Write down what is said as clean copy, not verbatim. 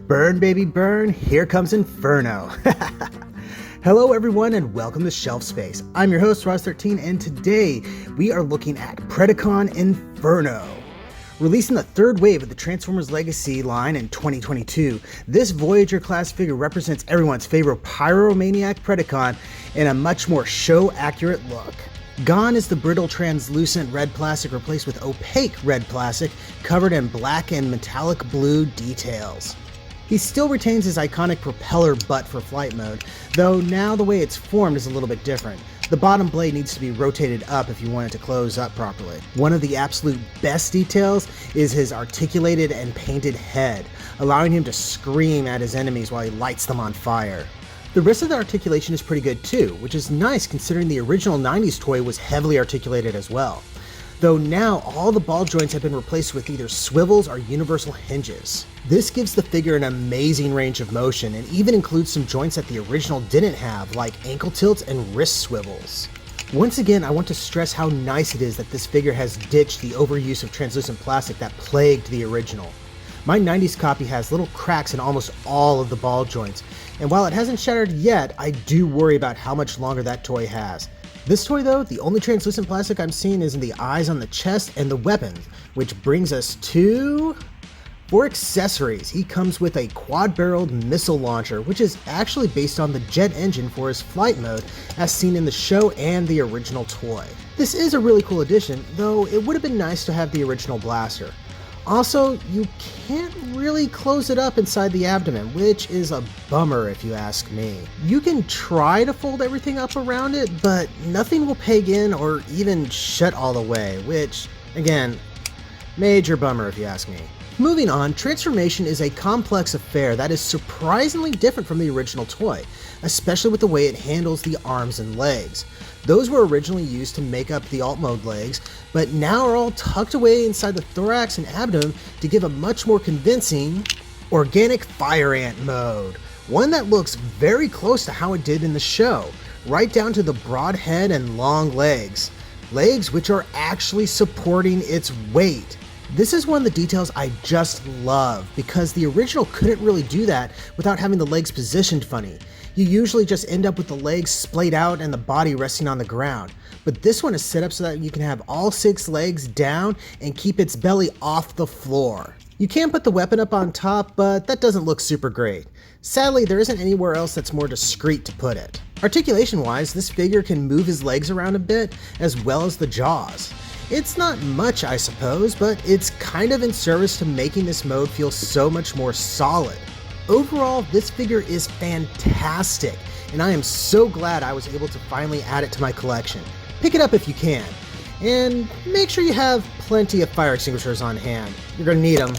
Burn baby burn, here comes Inferno. Hello everyone and welcome to Shelf Space. I'm your host Roz13 and today we are looking at Predacon Inferno. Releasing the third wave of the Transformers Legacy line in 2022, this Voyager class figure represents everyone's favorite pyromaniac Predacon in a much more show-accurate look. Gone is the brittle translucent red plastic replaced with opaque red plastic covered in black and metallic blue details. He still retains his iconic propeller butt for flight mode, though now the way it's formed is a little bit different. The bottom blade needs to be rotated up if you want it to close up properly. One of the absolute best details is his articulated and painted head, allowing him to scream at his enemies while he lights them on fire. The rest of the articulation is pretty good too, which is nice considering the original 90s toy was heavily articulated as well. Though now all the ball joints have been replaced with either swivels or universal hinges. This gives the figure an amazing range of motion and even includes some joints that the original didn't have, like ankle tilts and wrist swivels. Once again, I want to stress how nice it is that this figure has ditched the overuse of translucent plastic that plagued the original. My 90s copy has little cracks in almost all of the ball joints, and while it hasn't shattered yet, I do worry about how much longer that toy has. This toy though, the only translucent plastic I'm seeing is in the eyes on the chest and the weapons, which brings us to... For accessories, he comes with a quad-barreled missile launcher, which is actually based on the jet engine for his flight mode, as seen in the show and the original toy. This is a really cool addition, though it would have been nice to have the original blaster. Also, you can't really close it up inside the abdomen, which is a bummer if you ask me. You can try to fold everything up around it, but nothing will peg in or even shut all the way, which, again, major bummer if you ask me. Moving on, transformation is a complex affair that is surprisingly different from the original toy, especially with the way it handles the arms and legs. Those were originally used to make up the alt mode legs, but now are all tucked away inside the thorax and abdomen to give a much more convincing organic fire ant mode. One that looks very close to how it did in the show, right down to the broad head and long legs. Legs which are actually supporting its weight. This is one of the details I just love, because the original couldn't really do that without having the legs positioned funny. You usually just end up with the legs splayed out and the body resting on the ground. But this one is set up so that you can have all 6 legs down and keep its belly off the floor. You can put the weapon up on top, but that doesn't look super great. Sadly, there isn't anywhere else that's more discreet to put it. Articulation-wise, this figure can move his legs around a bit, as well as the jaws. It's not much, I suppose, but it's kind of in service to making this mode feel so much more solid. Overall, this figure is fantastic, and I am so glad I was able to finally add it to my collection. Pick it up if you can, and make sure you have plenty of fire extinguishers on hand. You're gonna need them.